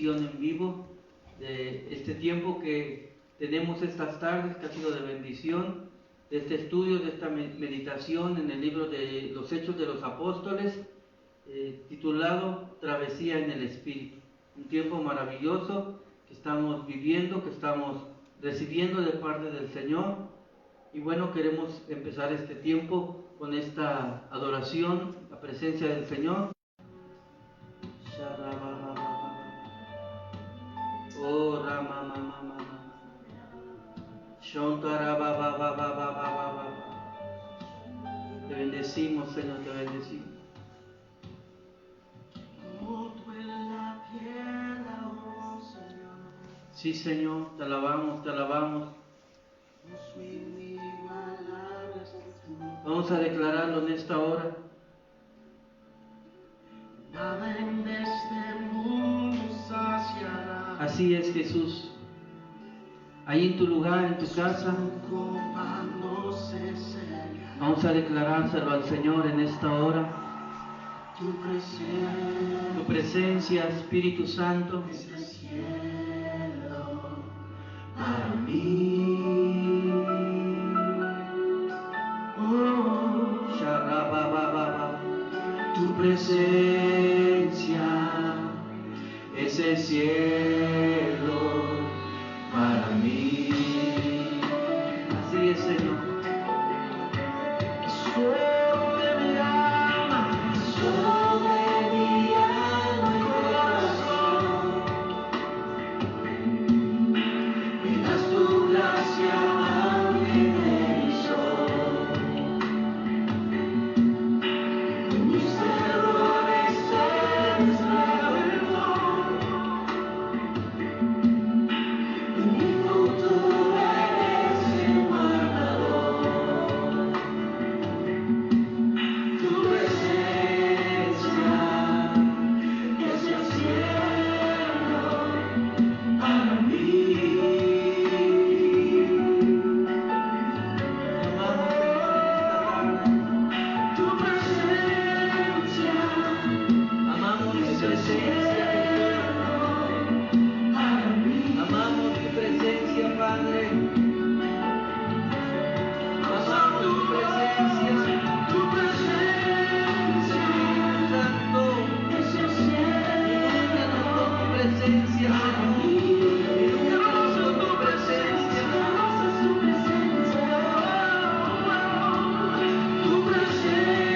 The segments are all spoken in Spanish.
transmisión en vivo de este tiempo que tenemos estas tardes, que ha sido de bendición, de este estudio, de esta meditación en el libro de los Hechos de los Apóstoles, titulado Travesía en el Espíritu. Un tiempo maravilloso que estamos viviendo, que estamos recibiendo de parte del Señor. Y bueno, queremos empezar este tiempo con esta adoración, la presencia del Señor. Oh, Rama, te bendecimos, Señor, te bendecimos. Sí, Señor, te alabamos, te alabamos. Vamos a declararlo en esta hora. Nada en este mundo saciará. Así es, Jesús. Ahí en tu lugar, en tu casa, vamos a declarárselo al Señor en esta hora. Tu presencia, Espíritu Santo, es el cielo para mí. Oh, tu presencia es el cielo para mí. Así es, Señor. Sobre mi alma y corazón, me das tu gracia ángel del sol. En mis errores eres redentor, en mi futuro eres el guardador. Tu presencia es el cielo para mí. Tu presencia Amamos tu es el presencia, cielo para mí. amamos tu presencia, Padre. Amamos tu presencia, Tu presencia Santo. es el cielo Ilumínanos con tu presencia, para Señor. mí. Ilumínanos con tu presencia. Tu presencia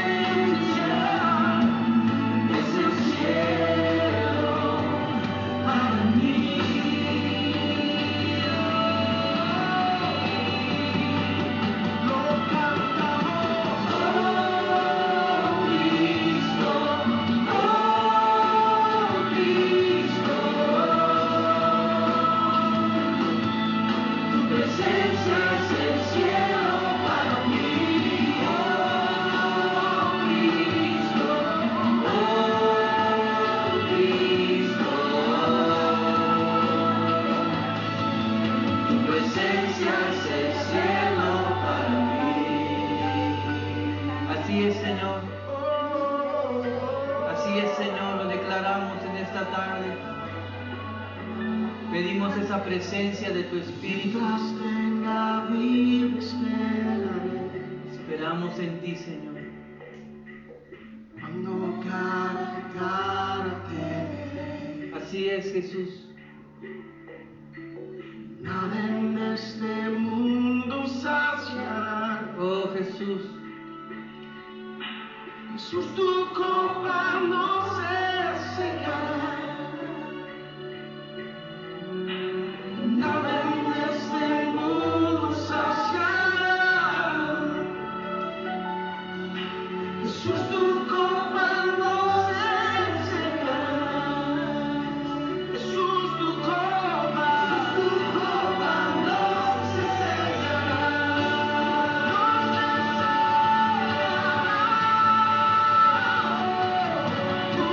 es el cielo para mí. Lo cantamos, oh Cristo, tu presencia es el cielo para mí. Oh Cristo, tu presencia es el cielo para mí. Así es, Señor. Así es, Señor. Lo declaramos en esta tarde. Pedimos esa presencia de tu Espíritu. Mientras tenga vida esperaré, Esperamos en ti, Señor. cuando cara a cara te veré. Así es, Jesús. Nada en este mundo saciará. Oh, Jesús. Jesús, tu copa no se secará. Nada en este mundo saciará. Jesús, tu copa no se secará. Jesús, tu copa no se secará. Tu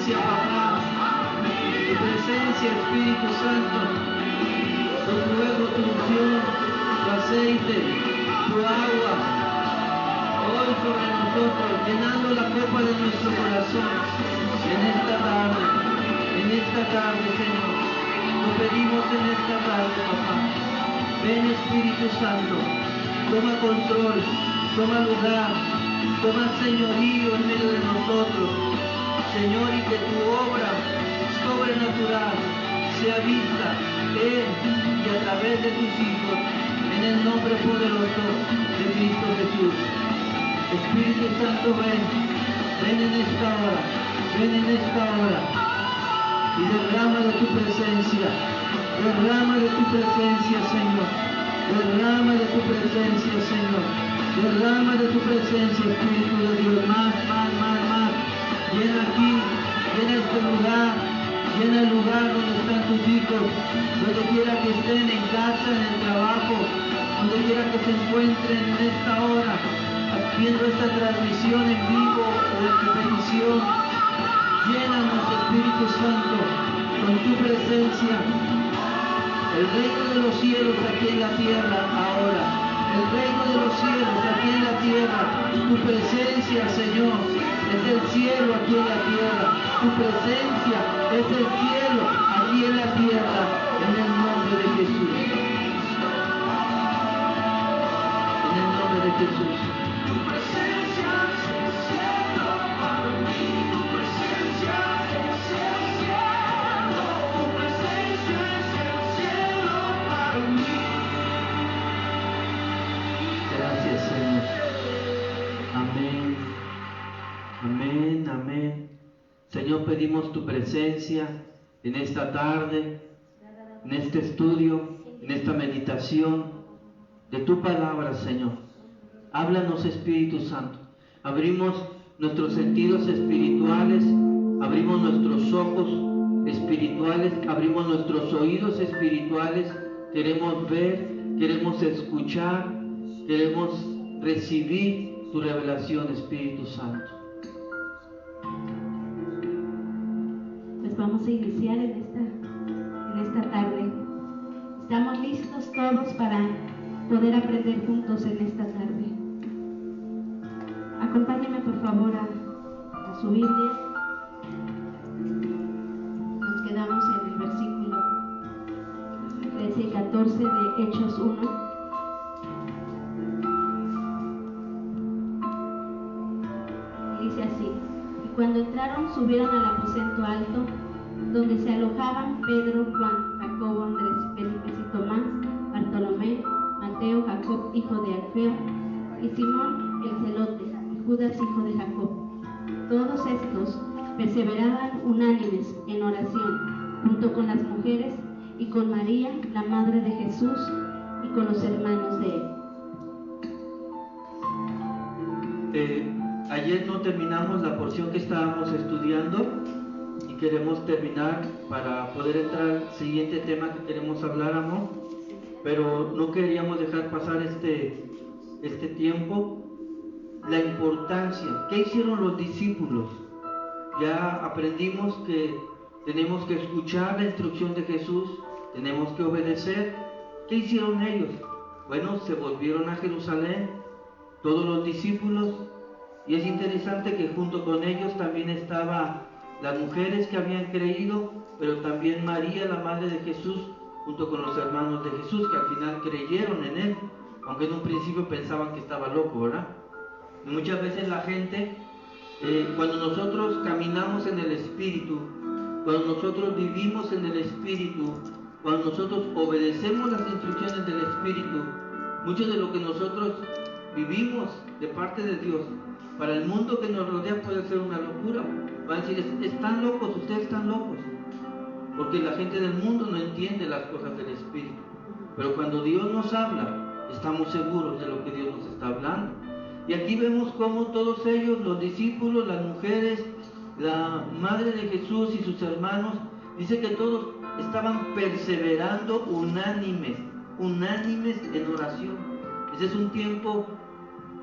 presencia, papá. Tu presencia, Espíritu Santo. Tu fuego, tu unción, tu aceite, tu agua. Hoy sobre nosotros, llenando la copa de nuestro corazón. En esta tarde, Señor. Lo pedimos en esta tarde, papá. Ven, Espíritu Santo. Toma control, toma lugar, toma señorío en medio de nosotros. Señor, y que tu obra sobrenatural sea vista en y a través de tus hijos, en el nombre poderoso de Cristo Jesús. Espíritu Santo, ven en esta hora, y derrama de tu presencia, Señor. Derrama de tu presencia, Señor. Derrama de tu presencia, Espíritu de Dios. Más. Llena aquí, llena este lugar, llena el lugar donde están tus hijos, donde quiera que estén, en casa, en el trabajo, donde quiera que se encuentren en esta hora, viendo esta transmisión en vivo o en repetición. Llénanos, Espíritu Santo, con tu presencia. El reino de los cielos aquí en la tierra ahora. El reino de los cielos aquí en la tierra. Tu presencia, Señor, es el cielo aquí en la tierra. Tu presencia es el cielo aquí en la tierra. En el nombre de Jesús. En el nombre de Jesús. Tu presencia es el cielo para mí. Tu presencia es el cielo. Tu presencia es el cielo para mí. Gracias, Señor. Amén. Señor, pedimos tu presencia en esta tarde, en este estudio, en esta meditación de tu palabra, Señor. Háblanos, Espíritu Santo. Abrimos nuestros sentidos espirituales, abrimos nuestros ojos espirituales, abrimos nuestros oídos espirituales. Queremos ver, queremos escuchar, queremos recibir tu revelación, Espíritu Santo. Pues vamos a iniciar en esta tarde. Estamos listos todos para poder aprender juntos en esta tarde. Acompáñame por favor a su Biblia. Nos quedamos en el versículo 13 y 14 de Hechos 1. Dice así: y cuando entraron, subieron al aposento alto, donde se alojaban Pedro, Juan, Jacobo, Andrés, Felipe y Tomás, Bartolomé, Mateo, Jacob, hijo de Alfeo, y Simón el celote, y Judas, hijo de Jacob. Todos estos perseveraban unánimes en oración, junto con las mujeres y con María, la madre de Jesús, y con los hermanos de él. Ayer no terminamos la porción que estábamos estudiando y queremos terminar para poder entrar al siguiente tema que queremos hablar, amor. Pero no queríamos dejar pasar este tiempo. La importancia, ¿qué hicieron los discípulos? Ya aprendimos que tenemos que escuchar la instrucción de Jesús, tenemos que obedecer. ¿Qué hicieron ellos? Bueno, se volvieron a Jerusalén, todos los discípulos, y es interesante que junto con ellos también estaban las mujeres que habían creído, pero también María, la madre de Jesús, junto con los hermanos de Jesús, que al final creyeron en él, aunque en un principio pensaban que estaba loco, ¿verdad? Y muchas veces la gente, cuando nosotros caminamos en el Espíritu, cuando nosotros vivimos en el Espíritu, cuando nosotros obedecemos las instrucciones del Espíritu, mucho de lo que nosotros vivimos de parte de Dios, para el mundo que nos rodea puede ser una locura. Van a decir, están locos, ustedes están locos, porque la gente del mundo no entiende las cosas del Espíritu. Pero cuando Dios nos habla, estamos seguros de lo que Dios nos está hablando. Y aquí vemos cómo todos ellos, los discípulos, las mujeres, la madre de Jesús y sus hermanos, dice que todos estaban perseverando unánimes en oración. Ese es un tiempo,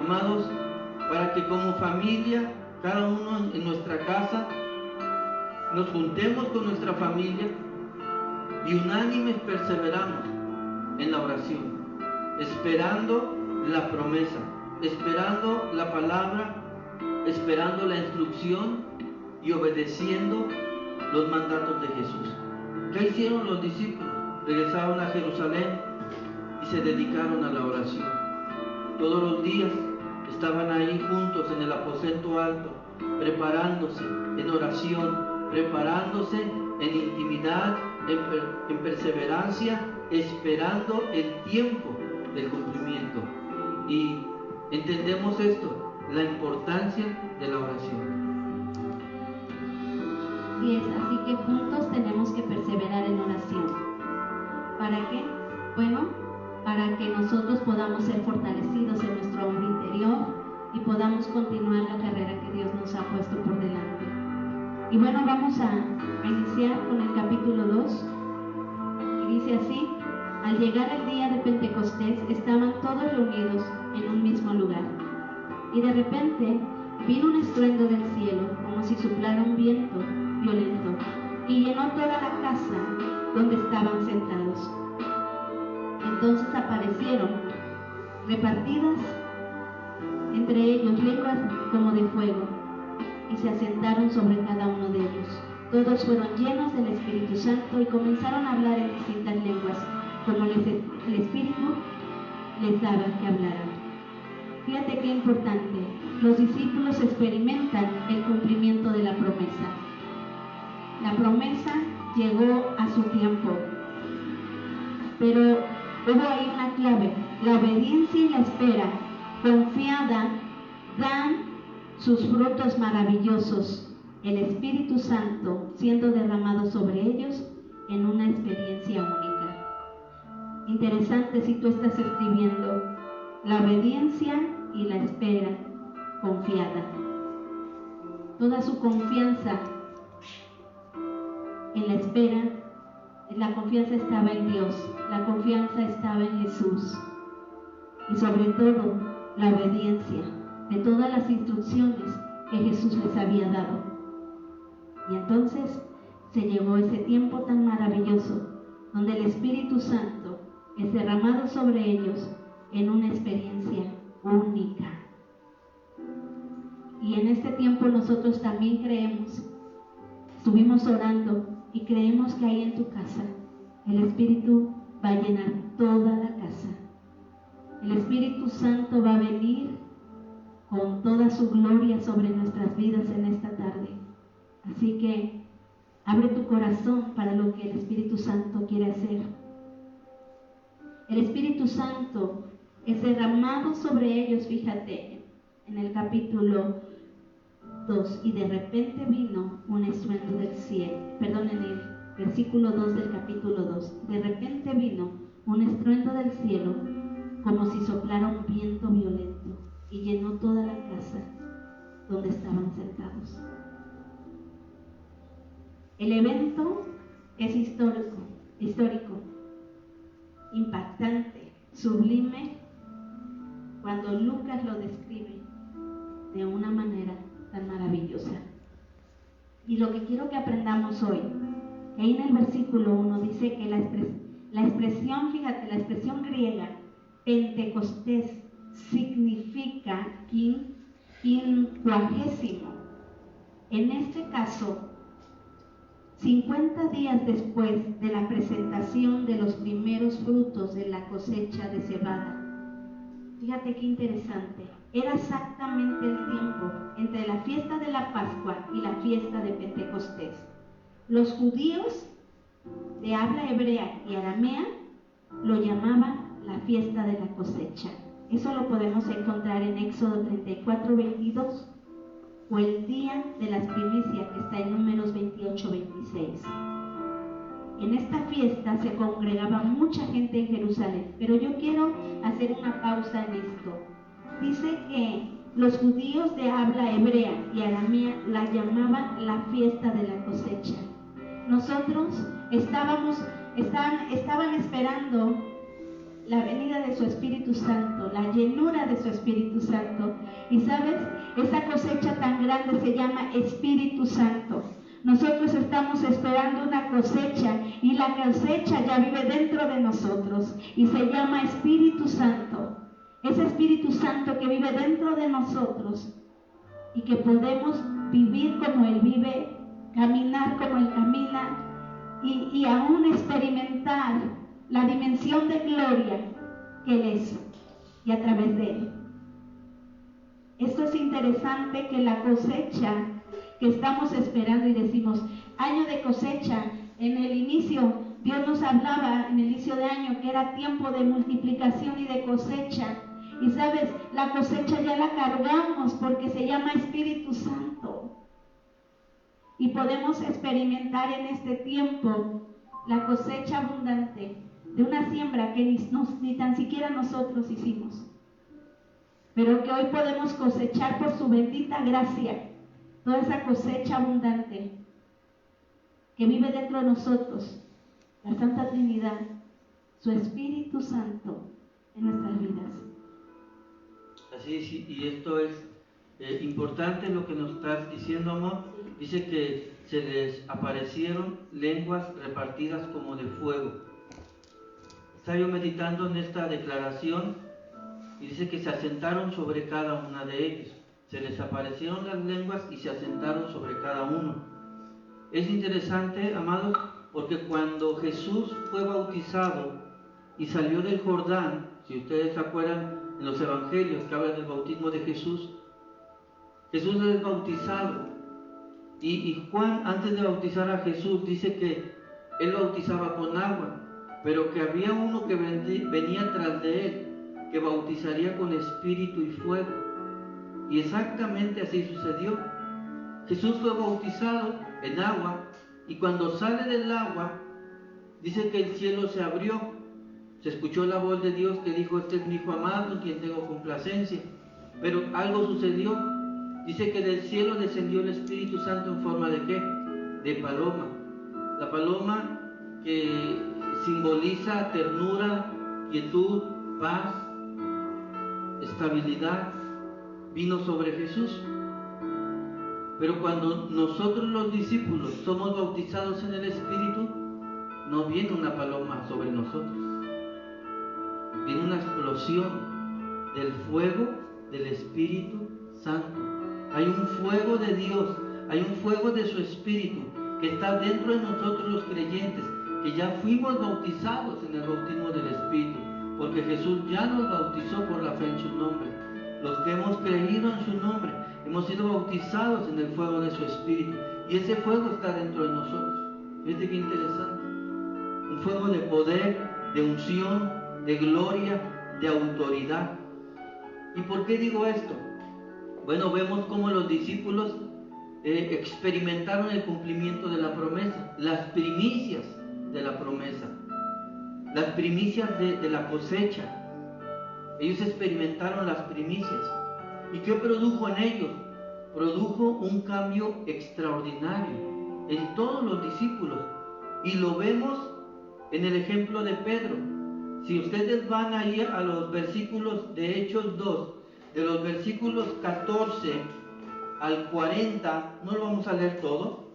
amados, para que como familia, cada uno en nuestra casa, nos juntemos con nuestra familia y unánimes perseveramos en la oración, esperando la promesa, esperando la palabra, esperando la instrucción y obedeciendo los mandatos de Jesús. ¿Qué hicieron los discípulos? Regresaron a Jerusalén y se dedicaron a la oración. Todos los días estaban ahí juntos en el aposento alto, preparándose en oración, preparándose en intimidad, en perseverancia, esperando el tiempo del cumplimiento. Y entendemos esto, la importancia de la oración. Y es así que juntos tenemos que perseverar en oración. ¿Para qué? Bueno, para que nosotros podamos ser fortalecidos en nuestro hombre interior y podamos continuar la carrera que Dios nos ha puesto por delante. Y bueno, vamos a iniciar con el capítulo 2, y dice así: al llegar el día de Pentecostés, estaban todos reunidos en un mismo lugar. Y de repente vino un estruendo del cielo, como si soplara un viento violento, y llenó toda la casa donde estaban sentados. Entonces aparecieron repartidas entre ellos lenguas como de fuego, y se asentaron sobre cada uno de ellos. Todos fueron llenos del Espíritu Santo y comenzaron a hablar en distintas lenguas, como el Espíritu les daba que hablaran. Fíjate qué importante. Los discípulos experimentan el cumplimiento de la promesa. La promesa llegó a su tiempo, pero hubo ahí una clave: la obediencia y la espera confiada dan sus frutos maravillosos, el Espíritu Santo siendo derramado sobre ellos en una experiencia única. Interesante si tú estás escribiendo la obediencia y la espera confiada. Toda su confianza en la espera, la confianza estaba en Dios, la confianza estaba en Jesús, y sobre todo la obediencia de todas las instrucciones que Jesús les había dado. Y entonces se llegó ese tiempo tan maravilloso donde el Espíritu Santo es derramado sobre ellos en una experiencia única. Y en este tiempo nosotros también creemos, estuvimos orando y creemos que ahí en tu casa el Espíritu va a llenar toda la casa. El Espíritu Santo va a venir con toda su gloria sobre nuestras vidas en esta tarde. Así que abre tu corazón para lo que el Espíritu Santo quiere hacer. El Espíritu Santo es derramado sobre ellos, fíjate, en el capítulo 2, y de repente vino un estruendo del cielo, en el versículo 2 del capítulo 2, de repente vino un estruendo del cielo, como si soplara un viento violento, y llenó toda la casa donde estaban sentados. El evento es histórico, impactante, sublime, cuando Lucas lo describe de una manera tan maravillosa. Y lo que quiero que aprendamos hoy, ahí en el versículo 1 dice que la expresión, fíjate, la expresión griega Pentecostés significa quincuagésimo. En este caso, 50 días después de la presentación de los primeros frutos de la cosecha de cebada. Fíjate qué interesante. Era exactamente el tiempo entre la fiesta de la Pascua y la fiesta de Pentecostés. Los judíos de habla hebrea y aramea lo llamaban la fiesta de la cosecha. Eso lo podemos encontrar en Éxodo 34:22, o el día de las primicias, que está en Números 28:26. En esta fiesta se congregaba mucha gente en Jerusalén, pero yo quiero hacer una pausa en esto. Dice que los judíos de habla hebrea y aramea la llamaban la fiesta de la cosecha. Nosotros estaban esperando la venida de su Espíritu Santo, la llenura de su Espíritu Santo. Y sabes, esa cosecha tan grande se llama Espíritu Santo. Nosotros estamos esperando una cosecha y la cosecha ya vive dentro de nosotros y se llama Espíritu Santo. Ese Espíritu Santo que vive dentro de nosotros y que podemos vivir como Él vive, caminar como Él camina y aún experimentar la dimensión de gloria que Él es y a través de Él. Esto es interesante, que la cosecha que estamos esperando, y decimos año de cosecha, en el inicio Dios nos hablaba en el inicio de año que era tiempo de multiplicación y de cosecha, y sabes, la cosecha ya la cargamos porque se llama Espíritu Santo y podemos experimentar en este tiempo la cosecha abundante de una siembra que ni tan siquiera nosotros hicimos, pero que hoy podemos cosechar por su bendita gracia, toda esa cosecha abundante que vive dentro de nosotros, la Santa Trinidad, su Espíritu Santo en nuestras vidas. Así es, y esto es importante lo que nos estás diciendo, amor. Dice que se les aparecieron lenguas repartidas como de fuego. Estaba yo meditando en esta declaración y dice que se asentaron sobre cada una de ellos. Se les aparecieron las lenguas y se asentaron sobre cada uno. Es interesante, amados, porque cuando Jesús fue bautizado y salió del Jordán, si ustedes se acuerdan en los evangelios que hablan del bautismo de Jesús, Jesús es bautizado y Juan, antes de bautizar a Jesús, dice que él bautizaba con agua, pero que había uno que venía tras de él, que bautizaría con espíritu y fuego. Y exactamente así sucedió. Jesús fue bautizado en agua y cuando sale del agua, dice que el cielo se abrió. Se escuchó la voz de Dios que dijo: este es mi hijo amado, en quien tengo complacencia. Pero algo sucedió. Dice que del cielo descendió el Espíritu Santo en forma de ¿qué? De paloma. La paloma que simboliza ternura, quietud, paz, estabilidad, vino sobre Jesús. Pero cuando nosotros los discípulos somos bautizados en el Espíritu, no viene una paloma sobre nosotros, viene una explosión del fuego del Espíritu Santo. Hay un fuego de Dios, hay un fuego de su Espíritu que está dentro de nosotros los creyentes, que ya fuimos bautizados en el bautismo del Espíritu, porque Jesús ya nos bautizó por la fe en su nombre. Los que hemos creído en su nombre, hemos sido bautizados en el fuego de su Espíritu, y ese fuego está dentro de nosotros. Fíjate qué interesante. Un fuego de poder, de unción, de gloria, de autoridad. ¿Y por qué digo esto? Bueno, vemos cómo los discípulos experimentaron el cumplimiento de la promesa, las primicias de la promesa, las primicias de la cosecha. Ellos experimentaron las primicias. ¿Y qué produjo en ellos? Produjo un cambio extraordinario en todos los discípulos. Y lo vemos en el ejemplo de Pedro. Si ustedes van ahí a los versículos de Hechos 2, de los versículos 14 al 40, no lo vamos a leer todo,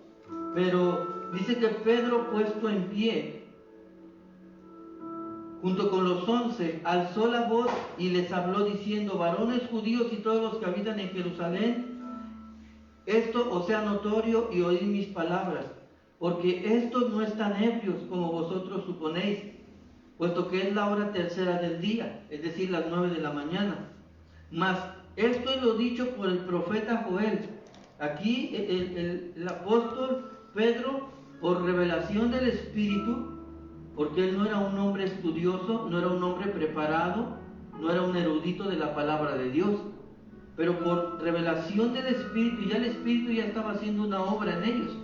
pero dice que Pedro, puesto en pie, junto con los 11, alzó la voz y les habló diciendo: varones judíos y todos los que habitan en Jerusalén, esto os sea notorio y oíd mis palabras, porque estos no están ebrios como vosotros suponéis, puesto que es la hora tercera del día, es decir, las 9 de la mañana. Mas esto es lo dicho por el profeta Joel. Aquí el apóstol Pedro, por revelación del Espíritu, porque él no era un hombre estudioso, no era un hombre preparado, no era un erudito de la palabra de Dios, pero por revelación del Espíritu, ya el Espíritu ya estaba haciendo una obra en ellos,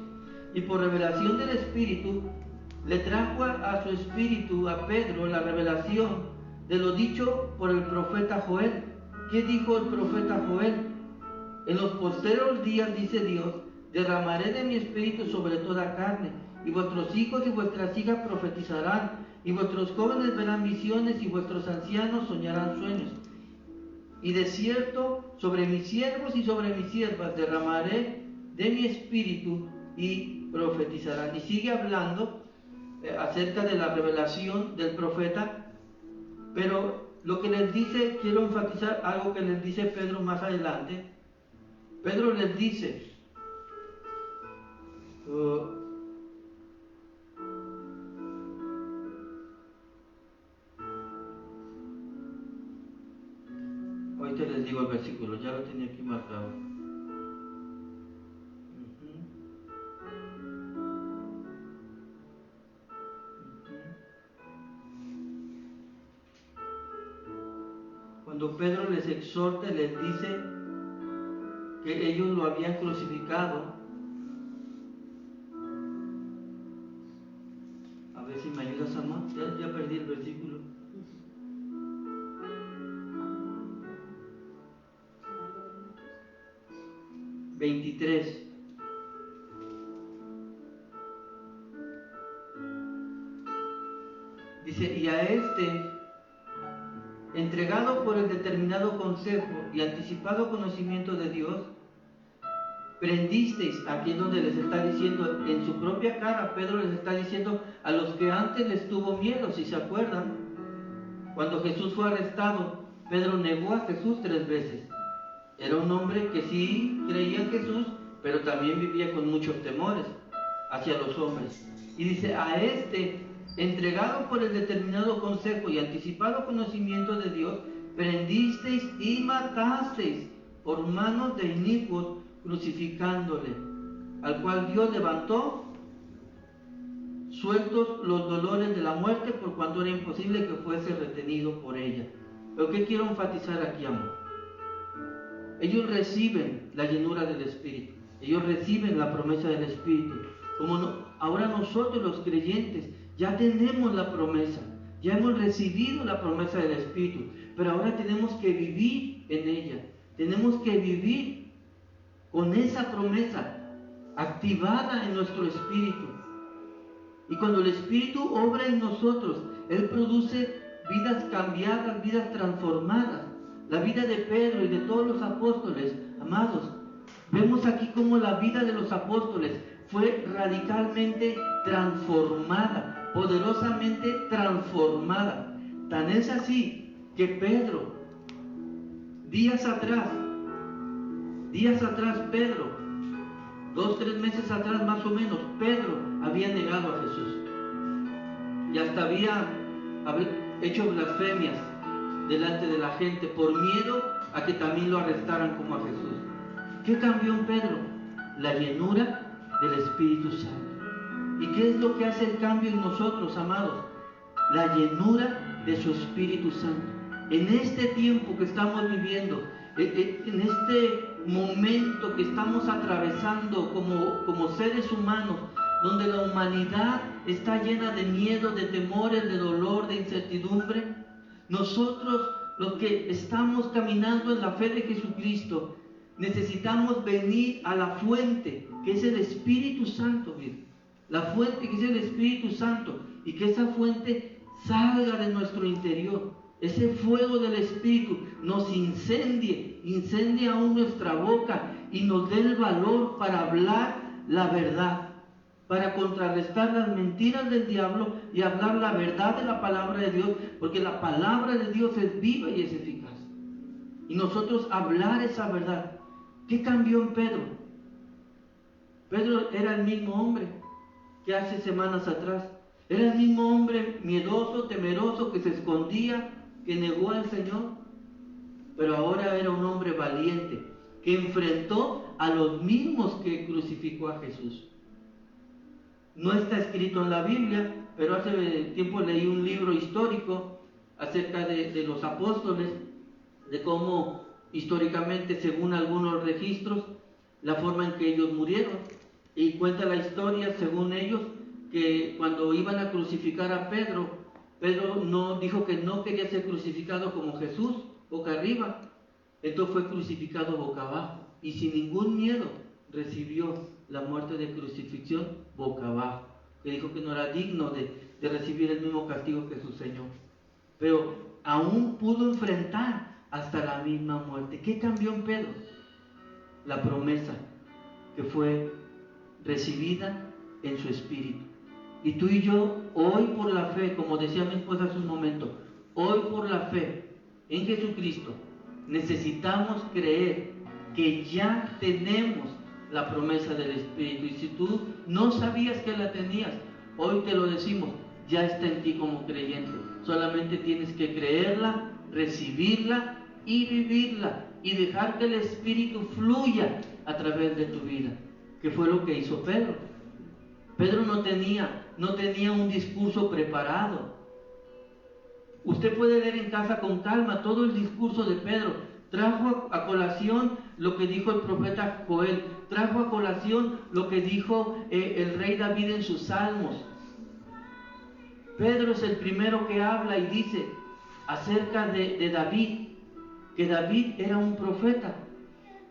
y por revelación del Espíritu le trajo a su espíritu, a Pedro, la revelación de lo dicho por el profeta Joel. ¿Qué dijo el profeta Joel? En los postreros días, dice Dios, derramaré de mi espíritu sobre toda carne, y vuestros hijos y vuestras hijas profetizarán, y vuestros jóvenes verán visiones, y vuestros ancianos soñarán sueños. Y de cierto, sobre mis siervos y sobre mis siervas derramaré de mi espíritu, y profetizarán. Y sigue hablando acerca de la revelación del profeta, pero lo que les dice, quiero enfatizar algo que les dice Pedro más adelante. Pedro les dice, ahorita les digo el versículo, ya lo tenía aquí marcado. Cuando Pedro les exhorta, les dice que ellos lo habían crucificado. A ver si me ayudas, amor. Ya perdí el versículo. ...23... dice, y a este, entregado por el determinado consejo y anticipado conocimiento de Dios, prendisteis. Aquí es donde les está diciendo, en su propia cara, Pedro les está diciendo a los que antes les tuvo miedo, si se acuerdan, cuando Jesús fue arrestado, Pedro negó a Jesús 3 veces. Era un hombre que sí creía en Jesús, pero también vivía con muchos temores hacia los hombres. Y dice, a este, entregado por el determinado consejo y anticipado conocimiento de Dios, prendisteis y matasteis por manos de inicuos, crucificándole, al cual Dios levantó, sueltos los dolores de la muerte, por cuanto era imposible que fuese retenido por ella. Pero ¿qué quiero enfatizar aquí, amor? Ellos reciben la llenura del Espíritu, ellos reciben la promesa del Espíritu. Ahora nosotros los creyentes ya tenemos la promesa, ya hemos recibido la promesa del Espíritu, pero ahora tenemos que vivir en ella, tenemos que vivir con esa promesa activada en nuestro espíritu. Y cuando el Espíritu obra en nosotros, Él produce vidas cambiadas, vidas transformadas. La vida de Pedro y de todos los apóstoles, amados, vemos aquí cómo la vida de los apóstoles fue radicalmente transformada, poderosamente transformada. Tan es así que Pedro, días atrás, Pedro, 2-3 meses atrás más o menos, Pedro había negado a Jesús. Y hasta había hecho blasfemias delante de la gente por miedo a que también lo arrestaran como a Jesús. ¿Qué cambió en Pedro? La llenura del Espíritu Santo. ¿Y qué es lo que hace el cambio en nosotros, amados? La llenura de su Espíritu Santo. En este tiempo que estamos viviendo, en este momento que estamos atravesando como seres humanos, donde la humanidad está llena de miedo, de temores, de dolor, de incertidumbre, nosotros, los que estamos caminando en la fe de Jesucristo, necesitamos venir a la fuente, que es el Espíritu Santo, ¿bien? La fuente que es el Espíritu Santo, y que esa fuente salga de nuestro interior. Ese fuego del Espíritu nos incendie aún nuestra boca y nos dé el valor para hablar la verdad, para contrarrestar las mentiras del diablo y hablar la verdad de la palabra de Dios, porque la palabra de Dios es viva y es eficaz. Y nosotros hablar esa verdad. ¿Qué cambió en Pedro? Pedro era el mismo hombre que hace semanas atrás. Era el mismo hombre miedoso, temeroso, que se escondía, que negó al Señor. Pero ahora era un hombre valiente, que enfrentó a los mismos que crucificó a Jesús. No está escrito en la Biblia, pero hace tiempo leí un libro histórico acerca de los apóstoles, de cómo históricamente, según algunos registros, la forma en que ellos murieron. Y cuenta la historia, según ellos, que cuando iban a crucificar a Pedro, Pedro no dijo que no quería ser crucificado como Jesús, boca arriba. Entonces fue crucificado boca abajo y sin ningún miedo recibió la muerte de crucifixión boca abajo, que dijo que no era digno de recibir el mismo castigo que su Señor, pero aún pudo enfrentar hasta la misma muerte. ¿Qué cambió en Pedro? La promesa que fue recibida en su espíritu. Y tú y yo, hoy por la fe, como decía mi esposa hace un momento, hoy por la fe en Jesucristo, necesitamos creer que ya tenemos la promesa del Espíritu. Y si tú no sabías que la tenías, hoy te lo decimos, ya está en ti como creyente. Solamente tienes que creerla, recibirla y vivirla, y dejar que el Espíritu fluya a través de tu vida, que fue lo que hizo Pedro. Pedro no tenía un discurso preparado. Usted puede leer en casa con calma todo el discurso de Pedro. Trajo a colación lo que dijo el profeta Joel, trajo a colación lo que dijo el rey David en sus salmos. Pedro es el primero que habla y dice acerca de David, que David era un profeta.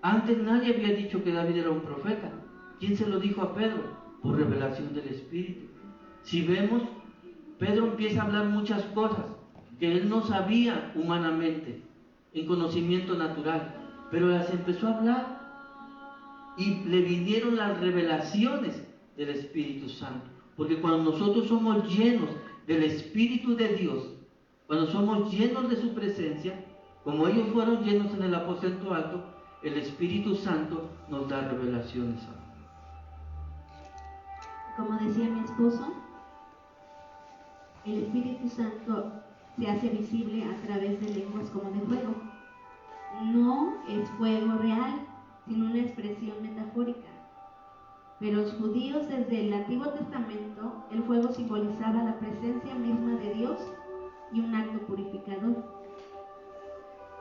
Antes nadie había dicho que David era un profeta. ¿Quién se lo dijo a Pedro? Por revelación del Espíritu. Si vemos, Pedro empieza a hablar muchas cosas que él no sabía humanamente, en conocimiento natural, pero las empezó a hablar y le vinieron las revelaciones del Espíritu Santo. Porque cuando nosotros somos llenos del Espíritu de Dios, cuando somos llenos de su presencia, como ellos fueron llenos en el aposento alto, el Espíritu Santo nos da revelaciones. Como decía mi esposo, el Espíritu Santo se hace visible a través de lenguas como de fuego. No es fuego real, sino una expresión metafórica. Pero los judíos desde el Antiguo Testamento, el fuego simbolizaba la presencia misma de Dios y un acto purificador.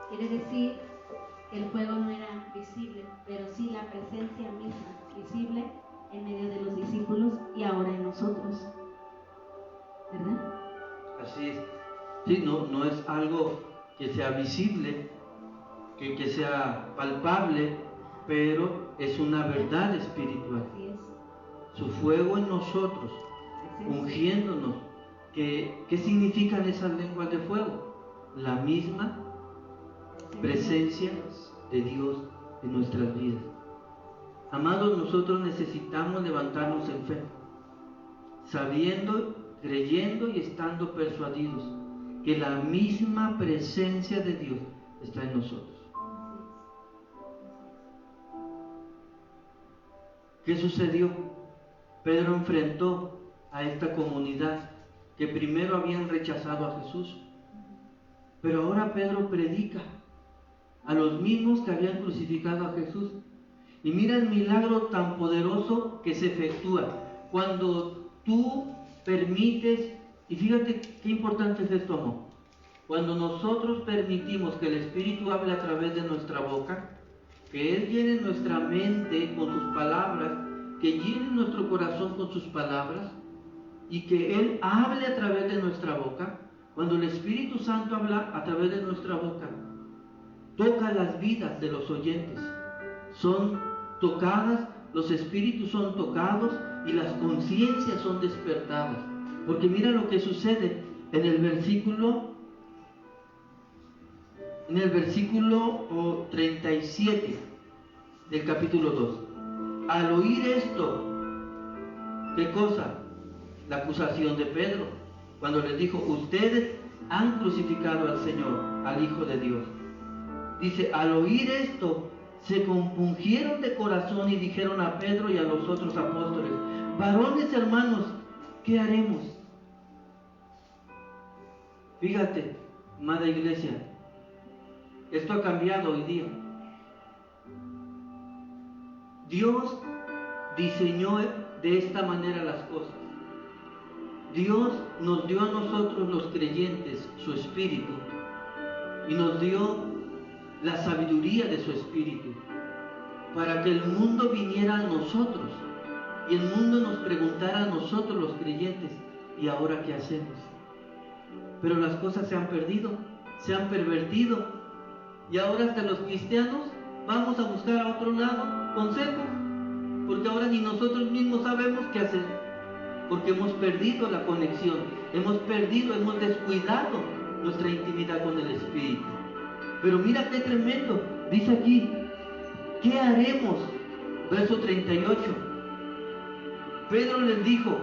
Quiere decir que el fuego no era visible, pero sí la presencia misma visible en medio de los discípulos y ahora en nosotros, ¿verdad? Así es. Sí, no es algo que sea visible, que sea palpable, pero es una verdad espiritual. Así es. Su fuego en nosotros, ungiéndonos. ¿Qué significan esas lenguas de fuego? La misma presencia de Dios en nuestras vidas. Amados, nosotros necesitamos levantarnos en fe, sabiendo, creyendo y estando persuadidos que la misma presencia de Dios está en nosotros. ¿Qué sucedió? Pedro enfrentó a esta comunidad que primero habían rechazado a Jesús, pero ahora Pedro predica a los mismos que habían crucificado a Jesús. Y mira el milagro tan poderoso que se efectúa cuando tú permites, y fíjate qué importante es esto, amor. Cuando nosotros permitimos que el Espíritu hable a través de nuestra boca, que Él llene nuestra mente con sus palabras, que llene nuestro corazón con sus palabras, y que Él hable a través de nuestra boca, cuando el Espíritu Santo habla a través de nuestra boca, toca las vidas de los oyentes. Son tocadas, los espíritus son tocados y las conciencias son despertadas. Porque mira lo que sucede en el versículo 37 del capítulo 2. Al oír esto, ¿qué cosa? La acusación de Pedro, cuando les dijo, ustedes han crucificado al Señor, al Hijo de Dios. Dice, al oír esto, se compungieron de corazón y dijeron a Pedro y a los otros apóstoles, varones hermanos, ¿qué haremos? Fíjate, amada iglesia, esto ha cambiado hoy día. Dios diseñó de esta manera las cosas. Dios nos dio a nosotros los creyentes su espíritu y nos dio la sabiduría de su espíritu para que el mundo viniera a nosotros y el mundo nos preguntara a nosotros los creyentes, ¿y ahora qué hacemos? Pero las cosas se han perdido, se han pervertido, y ahora hasta los cristianos vamos a buscar a otro lado consejos, porque ahora ni nosotros mismos sabemos qué hacer, porque hemos perdido la conexión, hemos descuidado nuestra intimidad con el Espíritu. Pero mira qué tremendo, dice aquí, ¿qué haremos? Verso 38. Pedro les dijo: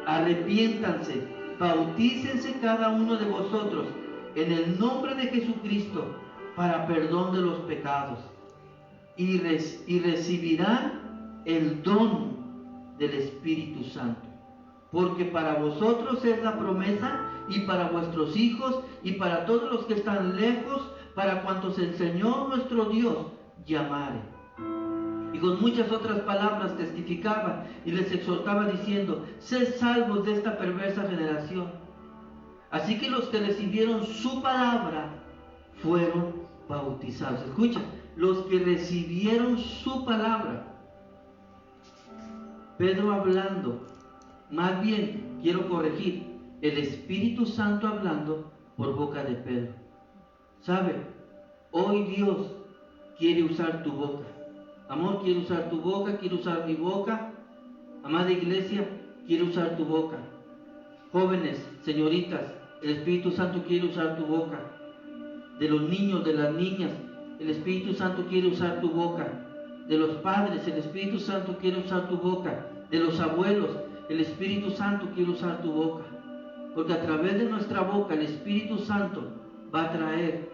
arrepiéntanse, bautícense cada uno de vosotros en el nombre de Jesucristo para perdón de los pecados y recibirán el don del Espíritu Santo, porque para vosotros es la promesa, y para vuestros hijos, y para todos los que están lejos, para cuantos el Señor nuestro Dios llamare. Y con muchas otras palabras testificaba y les exhortaba diciendo: sed salvos de esta perversa generación. Así que los que recibieron su palabra fueron bautizados. Escucha, los que recibieron su palabra. Pedro hablando, más bien quiero corregir, el Espíritu Santo hablando por boca de Pedro. ¿Sabe? Hoy Dios quiere usar tu boca. Amor, quiere usar tu boca, quiere usar mi boca. Amada iglesia, quiere usar tu boca. Jóvenes, señoritas, el Espíritu Santo quiere usar tu boca. De los niños, de las niñas, el Espíritu Santo quiere usar tu boca. De los padres, el Espíritu Santo quiere usar tu boca. De los abuelos, el Espíritu Santo quiere usar tu boca. Porque a través de nuestra boca el Espíritu Santo va a traer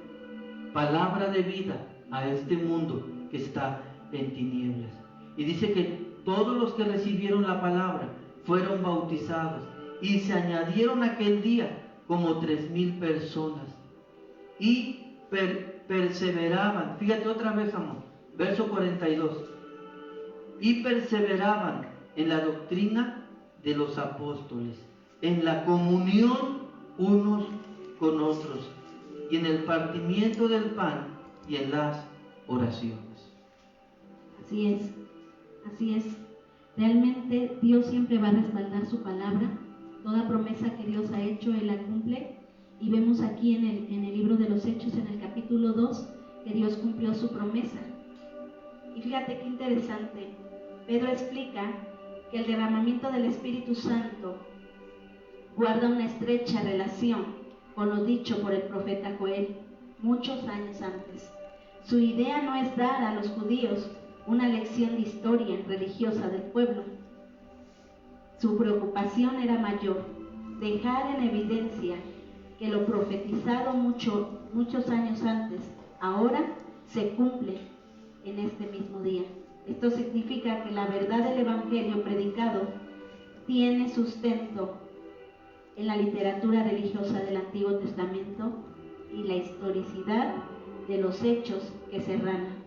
palabra de vida a este mundo que está en tinieblas. Y dice que todos los que recibieron la palabra fueron bautizados, y se añadieron aquel día como 3,000 personas, y perseveraban. Fíjate otra vez, amor, verso 42. Y perseveraban en la doctrina de los apóstoles, en la comunión unos con otros, y en el partimiento del pan y en las oraciones. Así es. Realmente Dios siempre va a respaldar su palabra. Toda promesa que Dios ha hecho, Él la cumple. Y vemos aquí en el libro de los Hechos, en el capítulo 2, que Dios cumplió su promesa. Y fíjate qué interesante. Pedro explica que el derramamiento del Espíritu Santo guarda una estrecha relación con lo dicho por el profeta Joel muchos años antes. Su idea no es dar a los judíos una lección de historia religiosa del pueblo. Su preocupación era mayor: dejar en evidencia que lo profetizado muchos años antes, ahora se cumple en este mismo día. Esto significa que la verdad del Evangelio predicado tiene sustento en la literatura religiosa del Antiguo Testamento y la historicidad de los hechos que se narran.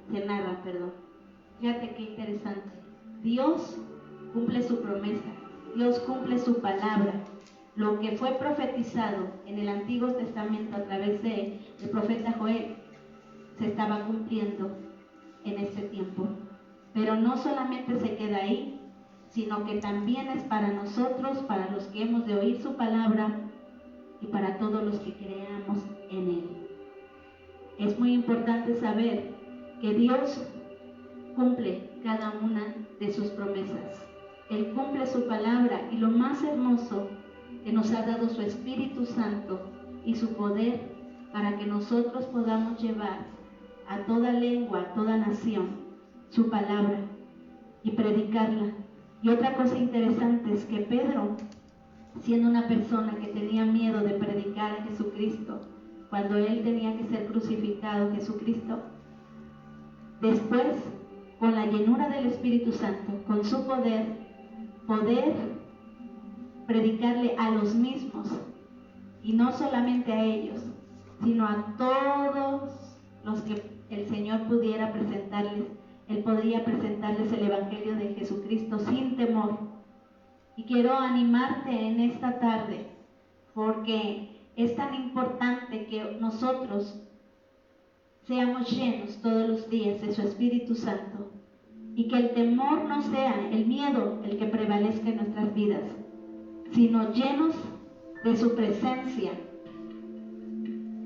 Fíjate qué interesante. Dios cumple su promesa, Dios cumple su palabra. Lo que fue profetizado en el Antiguo Testamento a través del profeta Joel se estaba cumpliendo en este tiempo. Pero no solamente se queda ahí, sino que también es para nosotros, para los que hemos de oír su palabra y para todos los que creamos en Él. Es muy importante saber que Dios cumple cada una de sus promesas. Él cumple su palabra, y lo más hermoso, que nos ha dado su Espíritu Santo y su poder para que nosotros podamos llevar a toda lengua, a toda nación, su palabra y predicarla. Y otra cosa interesante es que Pedro, siendo una persona que tenía miedo de predicar a Jesucristo, cuando él tenía que ser crucificado, Jesucristo, después, con la llenura del Espíritu Santo, con su poder predicarle a los mismos, y no solamente a ellos, sino a todos los que el Señor pudiera presentarles. Él podría presentarles el Evangelio de Jesucristo sin temor. Y quiero animarte en esta tarde, porque es tan importante que nosotros seamos llenos todos los días de su Espíritu Santo, y que el temor no sea el miedo el que prevalezca en nuestras vidas, sino llenos de su presencia,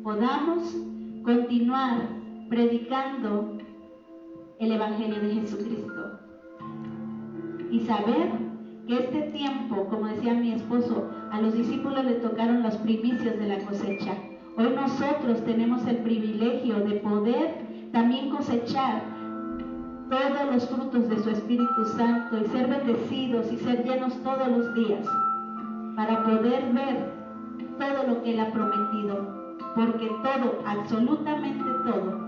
podamos continuar predicando el Evangelio de Jesucristo y saber que este tiempo, como decía mi esposo, a los discípulos le tocaron las primicias de la cosecha. Hoy nosotros tenemos el privilegio de poder también cosechar todos los frutos de su Espíritu Santo y ser bendecidos y ser llenos todos los días para poder ver todo lo que Él ha prometido, porque todo, absolutamente todo,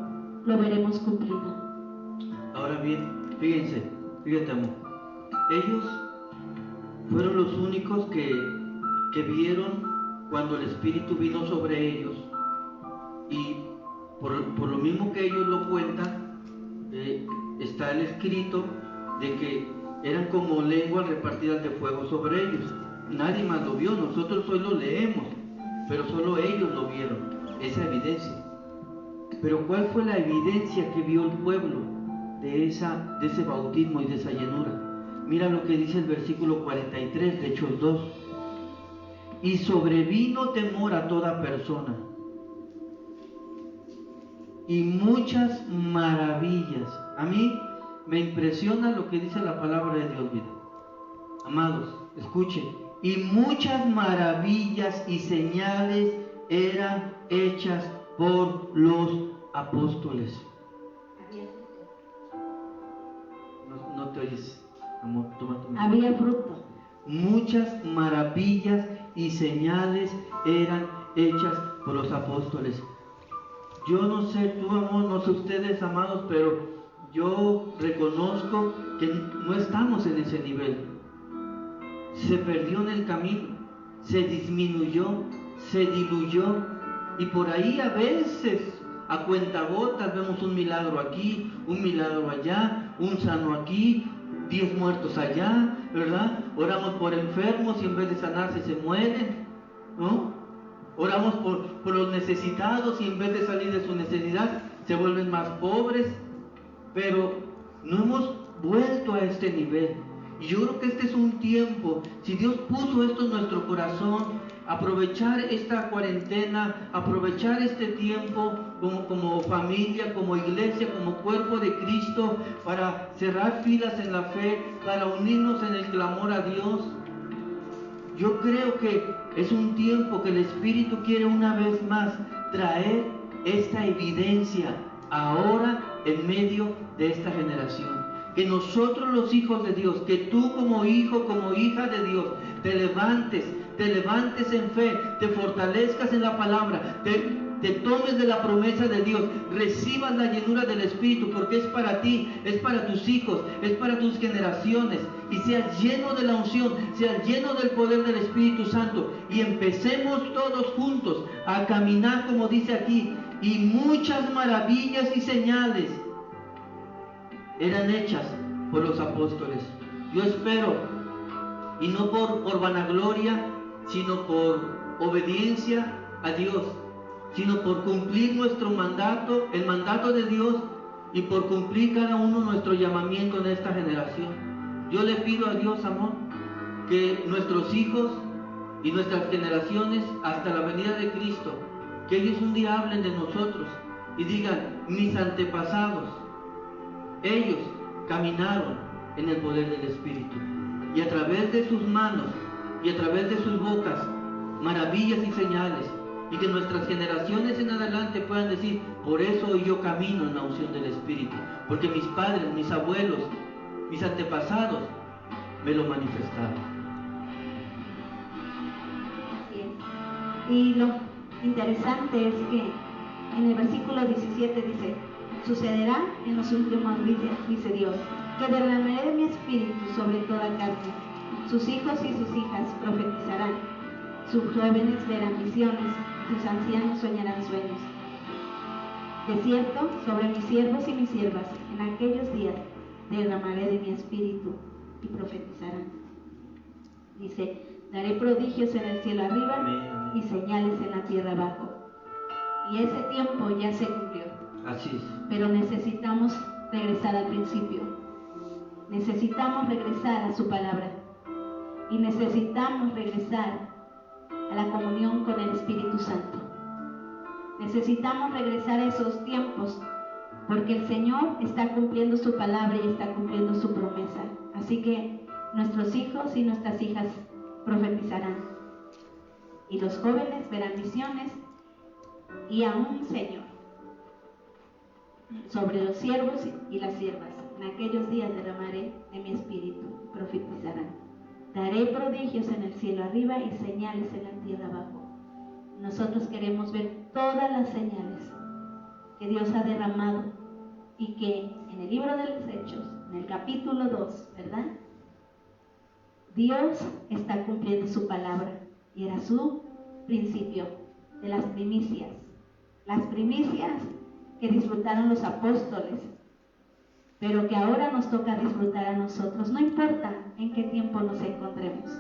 lo veremos cumplido. Ahora bien, fíjate amor, ellos fueron los únicos que vieron cuando el Espíritu vino sobre ellos, y por lo mismo que ellos lo cuentan, está el escrito de que eran como lenguas repartidas de fuego sobre ellos. Nadie más lo vio, nosotros hoy lo leemos, pero solo ellos lo vieron, esa evidencia. Pero ¿cuál fue la evidencia que vio el pueblo de ese bautismo y de esa llenura? Mira lo que dice el versículo 43 de Hechos 2. Y sobrevino temor a toda persona, y muchas maravillas. A mí me impresiona lo que dice la palabra de Dios, mira. Amados, escuchen. Y muchas maravillas y señales eran hechas por los apóstoles. No te oyes, amor, toma. Había fruto. Muchas maravillas y señales eran hechas por los apóstoles. Yo no sé tú, amor, no sé ustedes, amados, pero yo reconozco que no estamos en ese nivel. Se perdió en el camino, se disminuyó, se diluyó, y por ahí a veces, a cuentagotas, vemos un milagro aquí, un milagro allá, un sano aquí, 10 muertos allá, ¿verdad? Oramos por enfermos y en vez de sanarse se mueren, ¿no? Oramos por los necesitados y en vez de salir de su necesidad se vuelven más pobres, pero no hemos vuelto a este nivel. Y yo creo que este es un tiempo, si Dios puso esto en nuestro corazón, aprovechar esta cuarentena, aprovechar este tiempo como familia, como iglesia, como cuerpo de Cristo, para cerrar filas en la fe, para unirnos en el clamor a Dios. Yo creo que es un tiempo que el Espíritu quiere una vez más traer esta evidencia ahora en medio de esta generación. Que nosotros los hijos de Dios, que tú como hijo, como hija de Dios, te levantes en fe, te fortalezcas en la palabra, te tomes de la promesa de Dios, recibas la llenura del Espíritu, porque es para ti, es para tus hijos, es para tus generaciones, y seas lleno de la unción, seas lleno del poder del Espíritu Santo, y empecemos todos juntos a caminar como dice aquí, y muchas maravillas y señales eran hechas por los apóstoles. Yo espero, y no por vanagloria, sino por obediencia a Dios, sino por cumplir nuestro mandato, el mandato de Dios, y por cumplir cada uno nuestro llamamiento en esta generación. Yo le pido a Dios, amor, que nuestros hijos y nuestras generaciones hasta la venida de Cristo, que ellos un día hablen de nosotros y digan: mis antepasados, ellos caminaron en el poder del Espíritu, y a través de sus manos y a través de sus bocas, maravillas y señales, y que nuestras generaciones en adelante puedan decir: por eso hoy yo camino en la unción del Espíritu, porque mis padres, mis abuelos, mis antepasados me lo manifestaron. Así es. Y lo interesante es que en el versículo 17 dice: sucederá en los últimos días, dice Dios, que derramaré de mi espíritu sobre toda carne. Sus hijos y sus hijas profetizarán, sus jóvenes verán visiones, sus ancianos soñarán sueños. De cierto, sobre mis siervos y mis siervas, en aquellos días derramaré de mi espíritu y profetizarán. Dice: daré prodigios en el cielo arriba y señales en la tierra abajo. Y ese tiempo ya se cumplió. Así es. Pero necesitamos regresar al principio. Necesitamos regresar a su palabra. Y necesitamos regresar a la comunión con el Espíritu Santo. Necesitamos regresar a esos tiempos, porque el Señor está cumpliendo su palabra y está cumpliendo su promesa. Así que nuestros hijos y nuestras hijas profetizarán. Y los jóvenes verán visiones, y aún, Señor, sobre los siervos y las siervas. en aquellos días derramaré de mi espíritu y profetizarán. Daré prodigios en el cielo arriba y señales en la tierra abajo. Nosotros queremos ver todas las señales que Dios ha derramado y que en el libro de los Hechos, en el capítulo 2, ¿verdad? Dios está cumpliendo su palabra y era su principio de las primicias que disfrutaron los apóstoles, pero que ahora nos toca disfrutar a nosotros. No importa en qué tiempo nos encontremos,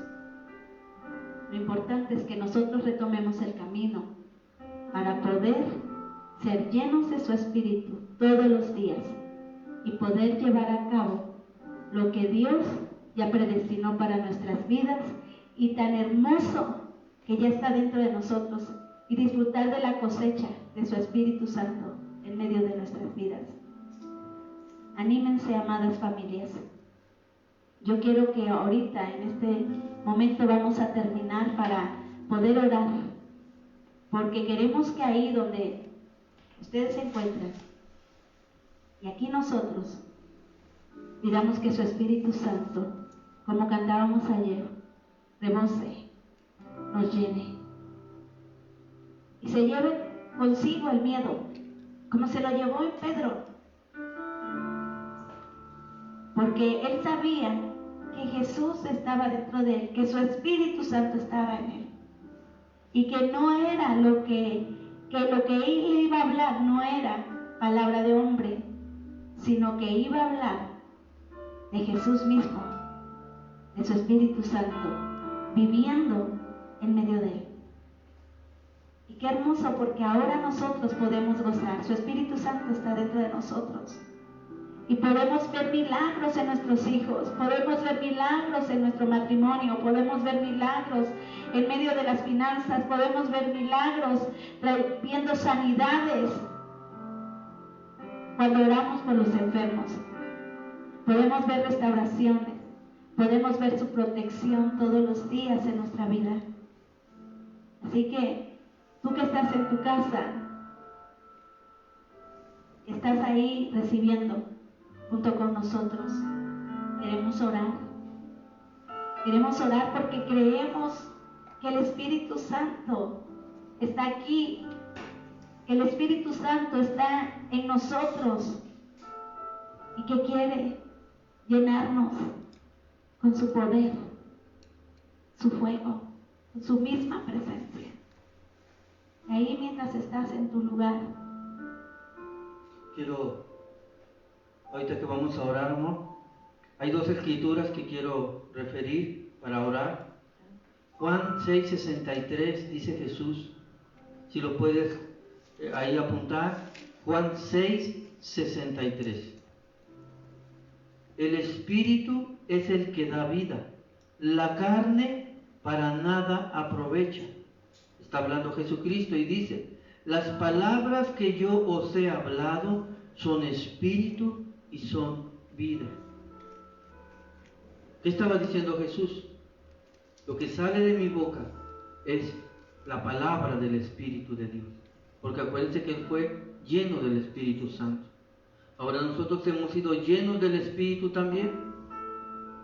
lo importante es que nosotros retomemos el camino para poder ser llenos de su espíritu todos los días y poder llevar a cabo lo que Dios ya predestinó para nuestras vidas y tan hermoso que ya está dentro de nosotros, y disfrutar de la cosecha de su Espíritu Santo en medio de nuestras vidas. Anímense, amadas familias. Yo quiero que ahorita, en este momento, vamos a terminar para poder orar, porque queremos que ahí donde ustedes se encuentran y aquí nosotros, pidamos que su Espíritu Santo, como cantábamos ayer, rebose, nos llene y se lleve consigo el miedo, como se lo llevó en Pedro, porque él sabía que Jesús estaba dentro de él, que su Espíritu Santo estaba en él, y que no era lo que él iba a hablar no era palabra de hombre, sino que iba a hablar de Jesús mismo, de su Espíritu Santo, viviendo en medio de él. Y qué hermoso, porque ahora nosotros podemos gozar, su Espíritu Santo está dentro de nosotros. Y podemos ver milagros en nuestros hijos, podemos ver milagros en nuestro matrimonio, podemos ver milagros en medio de las finanzas, podemos ver milagros viendo sanidades cuando oramos por los enfermos. Podemos ver restauraciones, podemos ver su protección todos los días en nuestra vida. Así que tú que estás en tu casa, estás ahí recibiendo junto con nosotros, queremos orar. Queremos orar porque creemos que el Espíritu Santo está aquí, que el Espíritu Santo está en nosotros y que quiere llenarnos con su poder, su fuego, con su misma presencia. Ahí mientras estás en tu lugar, ahorita que vamos a orar, amor, hay dos escrituras que quiero referir para orar. Juan 6:63 dice Jesús, si lo puedes ahí apuntar, Juan 6:63. El Espíritu es el que da vida, la carne para nada aprovecha. Está hablando Jesucristo y dice, las palabras que yo os he hablado son espíritu y son vida. ¿Qué estaba diciendo Jesús? Lo que sale de mi boca es la palabra del Espíritu de Dios. Porque acuérdense que Él fue lleno del Espíritu Santo. Ahora nosotros hemos sido llenos del Espíritu también.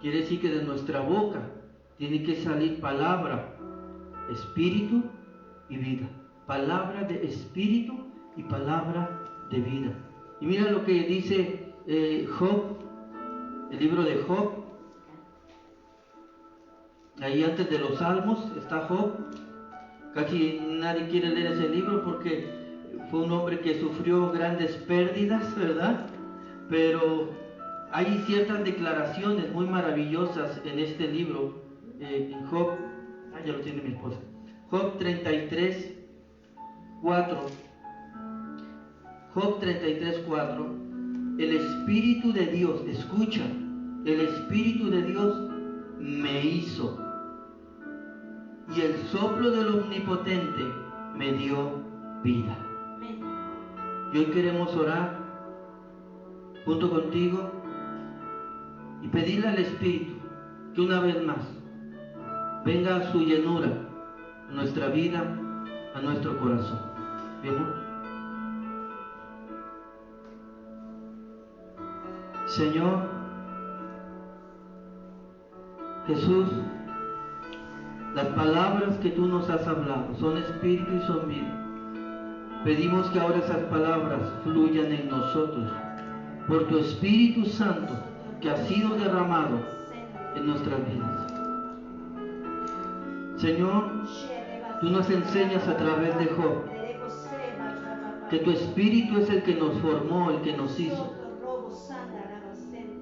Quiere decir que de nuestra boca tiene que salir palabra, espíritu y vida. Palabra de espíritu y palabra de vida. Y mira lo que dice Job, el libro de Job. Ahí antes de los Salmos está Job. Casi nadie quiere leer ese libro porque fue un hombre que sufrió grandes pérdidas, ¿verdad? Pero hay ciertas declaraciones muy maravillosas en este libro, en Job. Ya lo tiene mi esposa. Job 33:4. Job 33:4. El Espíritu de Dios, escucha, el Espíritu de Dios me hizo, y el soplo del Omnipotente me dio vida. Y hoy queremos orar junto contigo y pedirle al Espíritu que una vez más venga a su llenura a nuestra vida, a nuestro corazón. ¿Bien? Señor Jesús, las palabras que tú nos has hablado son espíritu y son vida. Pedimos que ahora esas palabras fluyan en nosotros por tu Espíritu Santo que ha sido derramado en nuestras vidas. Señor, tú nos enseñas a través de Job que tu Espíritu es el que nos formó, el que nos hizo,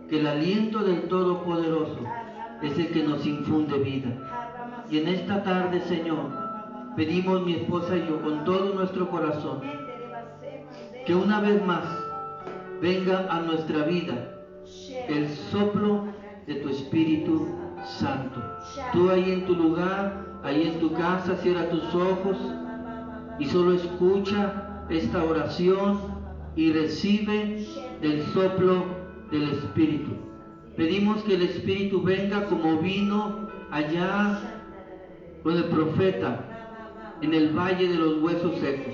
que el aliento del Todopoderoso es el que nos infunde vida. Y en esta tarde, Señor, pedimos mi esposa y yo con todo nuestro corazón que una vez más venga a nuestra vida el soplo de tu Espíritu Santo. Tú ahí en tu lugar, ahí en tu casa, cierra tus ojos y solo escucha esta oración y recibe el soplo del Espíritu. Pedimos que el Espíritu venga como vino allá con el profeta en el valle de los huesos secos.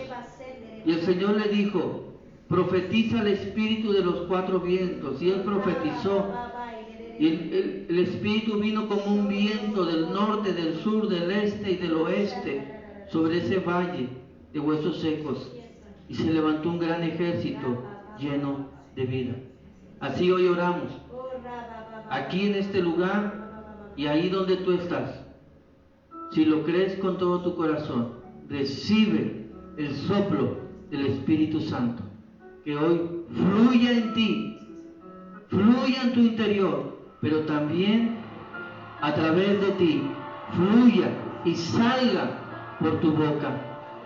Y el Señor le dijo: profetiza el Espíritu de los cuatro vientos. Y él profetizó. Y el Espíritu vino como un viento del norte, del sur, del este y del oeste sobre ese valle de huesos secos. Y se levantó un gran ejército lleno de vida. Así hoy oramos, aquí en este lugar y ahí donde tú estás. Si lo crees con todo tu corazón, recibe el soplo del Espíritu Santo, que hoy fluya en ti, fluya en tu interior, pero también a través de ti, fluya y salga por tu boca,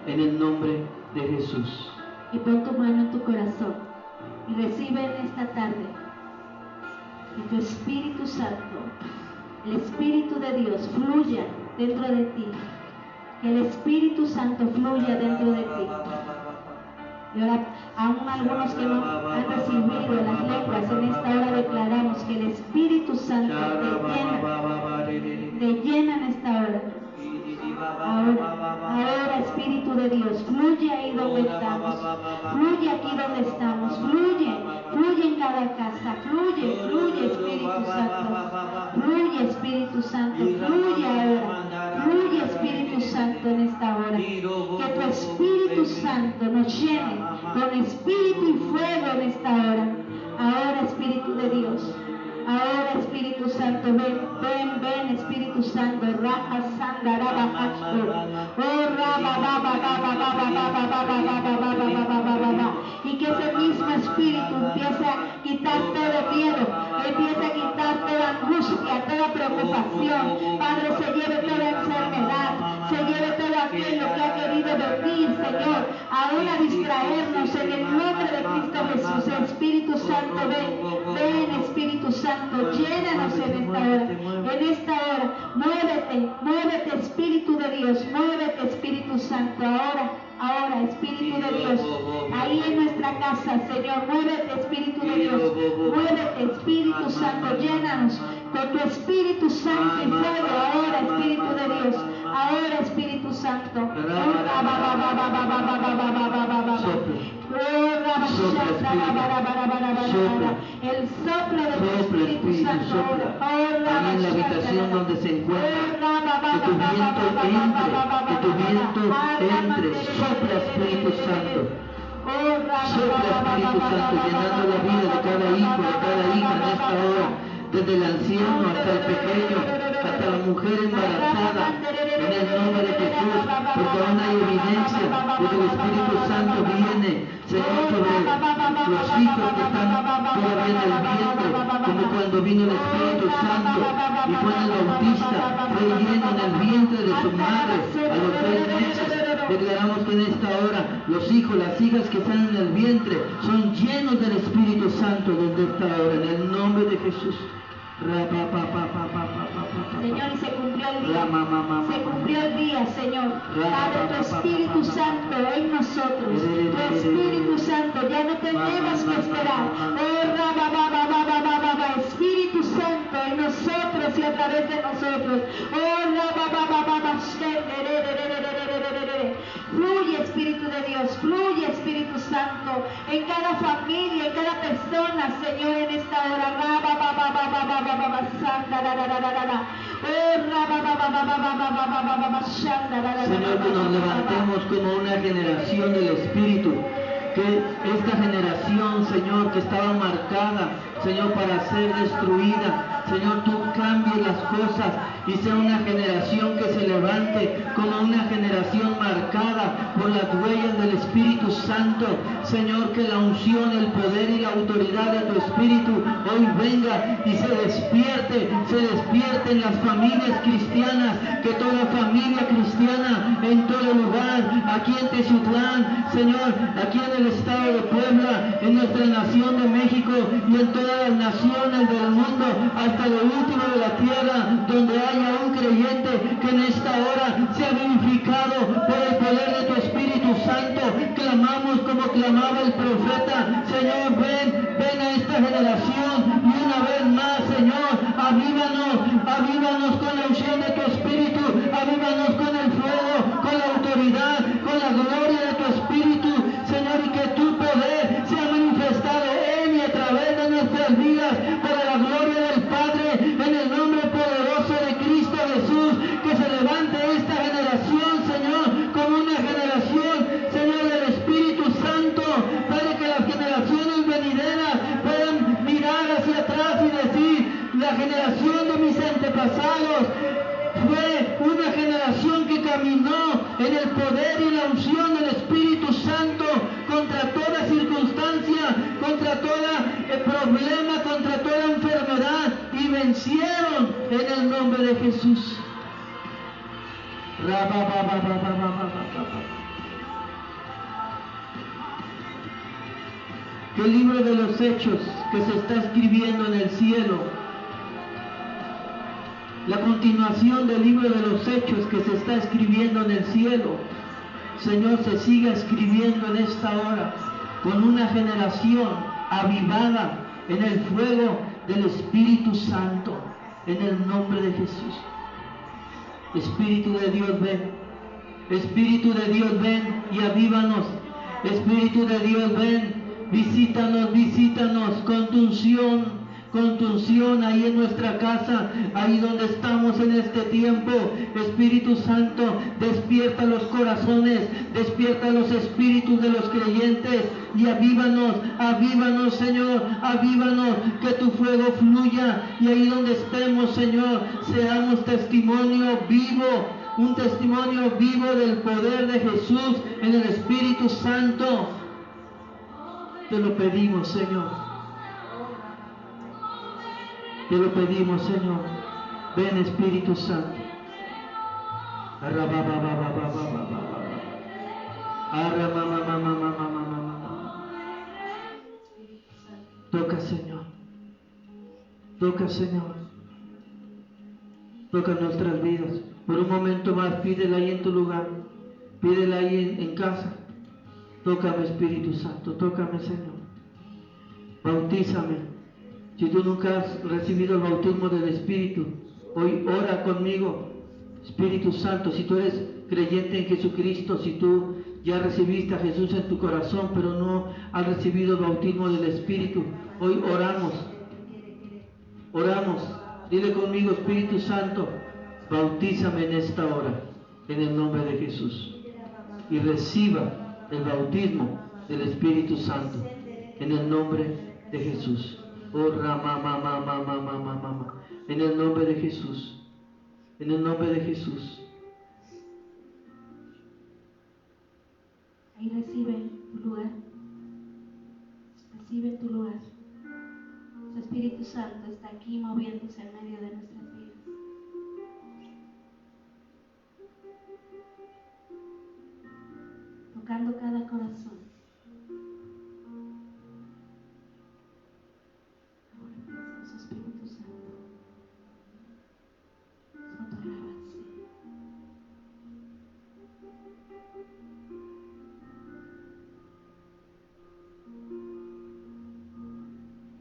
en el nombre de Jesús. Y pon tu mano en tu corazón y recibe en esta tarde que tu Espíritu Santo, el Espíritu de Dios, fluya dentro de ti. Que el Espíritu Santo fluya dentro de ti. Y ahora, aún algunos que no han recibido las lenguas, en esta hora declaramos que el Espíritu Santo te llena en esta hora. Ahora, Espíritu de Dios, fluye ahí donde estamos, fluye aquí donde estamos, fluye en cada casa, fluye Espíritu Santo, fluye ahora, fluye Espíritu Santo en esta hora, que tu Espíritu Santo nos llene con espíritu y fuego en esta hora. Ahora, Espíritu de Dios. Ahora, Espíritu Santo, ven, Espíritu Santo, raja sanda, raba hacho, oh raba, y que ese mismo Espíritu empiece a quitar todo miedo, empiece a quitar toda angustia, toda preocupación. Padre, se lleve toda enfermedad, se lleve todo aquello que ha querido venir, Señor, ahora distraernos en el nombre de Cristo Jesús. Espíritu Santo, ven, Espíritu Santo, llénanos en esta hora, muévete Espíritu de Dios, muévete Espíritu Santo, ahora Espíritu de Dios, ahí en nuestra casa, Señor, muévete Espíritu de Dios, muévete Espíritu Santo, llénanos con tu Espíritu Santo y fuego, ahora Espíritu de Dios, ahora Espíritu Santo, el soplo del Espíritu Santo ahí en la habitación donde se encuentra, que tu viento entre, sopla Espíritu Santo, llenando la vida de cada hijo, de cada hija en esta hora, desde el anciano hasta el pequeño, hasta la mujer embarazada, en el nombre de Jesús, porque aún hay evidencia de que el Espíritu Santo viene, Señor, sobre los hijos que están todavía en el vientre, como cuando vino el Espíritu Santo y Juan el Bautista fue lleno en el vientre de su madre a los 3 meses. Declaramos que en esta hora los hijos, las hijas que están en el vientre son llenos del Espíritu Santo desde esta hora, en el nombre de Jesús. Señor, y se cumplió el día, Señor. Padre, tu Espíritu Santo en nosotros, tu Espíritu Santo, ya no tenemos que esperar. Espíritu Santo en nosotros y a través de nosotros. Fluye, Espíritu Espíritu de Dios. Fluye, Espíritu Santo, en cada familia, en cada persona, Señor, en esta hora. Señor, que nos levantemos como una generación del Espíritu, que esta generación, Señor, que estaba marcada, Señor, para ser destruida, Señor, tú cambies las cosas y sea una generación que se levante como una generación marcada por las huellas del Espíritu Santo. Señor, que la unción, el poder y la autoridad de tu Espíritu hoy venga y se despierte en las familias cristianas, que toda familia cristiana en todo lugar, aquí en Teciutlán, Señor, aquí en el estado de Puebla, en nuestra nación de México y en todas las naciones del mundo, hasta lo último de la tierra, donde haya un creyente que en esta hora sea vivificado por el poder de tu Espíritu Santo. Clamamos como clamaba el profeta. Señor, ven a esta generación y una vez más, Señor, avívanos con la unción de tu Espíritu, avívanos con el fuego, con la autoridad, con la gloria de tu Espíritu, Señor, y que tu poder sea manifestado en y a través de nuestras vidas, para la gloria del Padre, en el nombre poderoso de Cristo Jesús. Que se levante esta generación, Señor, como una generación, Señor, del Espíritu Santo, para que las generaciones venideras puedan mirar hacia atrás y decir: la generación de mis antepasados fue una generación que caminó en el poder y la unción del Espíritu Santo, contra toda circunstancia, contra todo problema, contra toda enfermedad, y vencieron en el nombre de Jesús. Que el libro de los Hechos que se está escribiendo en el cielo, la continuación del libro de los Hechos que se está escribiendo en el cielo, Señor, se siga escribiendo en esta hora, con una generación avivada en el fuego del Espíritu Santo, en el nombre de Jesús. Espíritu de Dios, ven. Espíritu de Dios, ven y avívanos. Espíritu de Dios, ven, visítanos con tu unción ahí en nuestra casa, ahí donde estamos en este tiempo. Espíritu Santo, despierta los corazones, despierta los espíritus de los creyentes y avívanos, Señor, avívanos, que tu fuego fluya, y ahí donde estemos, Señor, seamos testimonio vivo, un testimonio vivo del poder de Jesús en el Espíritu Santo. Te lo pedimos, Señor. Te lo pedimos, Señor. Ven, Espíritu Santo. Toca, Señor. Toca, Señor. Toca nuestras vidas. Por un momento más, pídele ahí en tu lugar. Pídele ahí en casa. Tócame, Espíritu Santo. Tócame, Señor. Bautízame. Si tú nunca has recibido el bautismo del Espíritu, hoy ora conmigo. Espíritu Santo, si tú eres creyente en Jesucristo, si tú ya recibiste a Jesús en tu corazón, pero no has recibido el bautismo del Espíritu, hoy oramos. Dile conmigo: Espíritu Santo, bautízame en esta hora, en el nombre de Jesús. Y reciba el bautismo del Espíritu Santo, en el nombre de Jesús. Oh, en el nombre de Jesús. En el nombre de Jesús. Ahí recibe tu lugar. Recibe tu lugar. Su Espíritu Santo está aquí moviéndose en medio de nuestras vidas. Tocando cada corazón. Ahora su Espíritu Santo.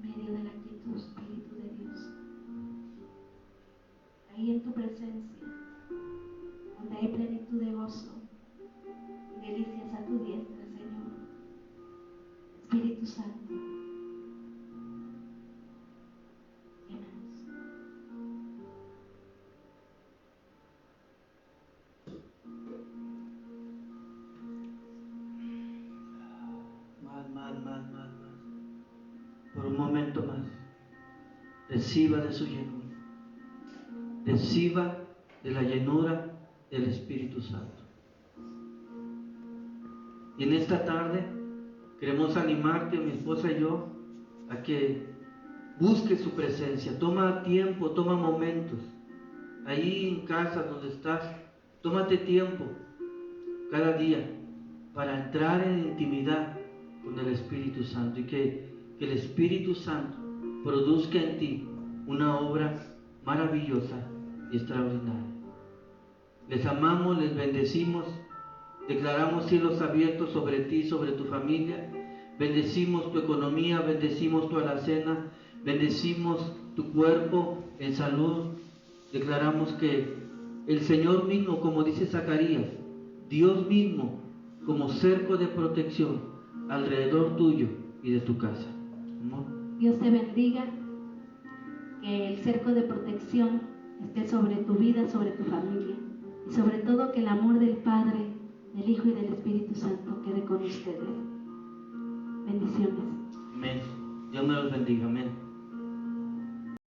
Medio de la actitud, Espíritu de Dios. Ahí en tu presencia, donde hay plenitud de gozo y delicias a tu reciba de su llenura, reciba de la llenura del Espíritu Santo. Y en esta tarde queremos animarte, mi esposa y yo, a que busques su presencia. Toma tiempo, toma momentos. Ahí en casa donde estás, tómate tiempo cada día para entrar en intimidad con el Espíritu Santo y que el Espíritu Santo produzca en ti una obra maravillosa y extraordinaria. Les amamos, les bendecimos, declaramos cielos abiertos sobre ti, sobre tu familia, bendecimos tu economía, bendecimos tu alacena, bendecimos tu cuerpo en salud, declaramos que el Señor mismo, como dice Zacarías, Dios mismo, como cerco de protección alrededor tuyo y de tu casa. ¿Amor? Dios te bendiga, que el cerco de protección esté sobre tu vida, sobre tu familia, y sobre todo que el amor del Padre, del Hijo y del Espíritu Santo quede con ustedes. Bendiciones. Amén. Dios me los bendiga. Amén.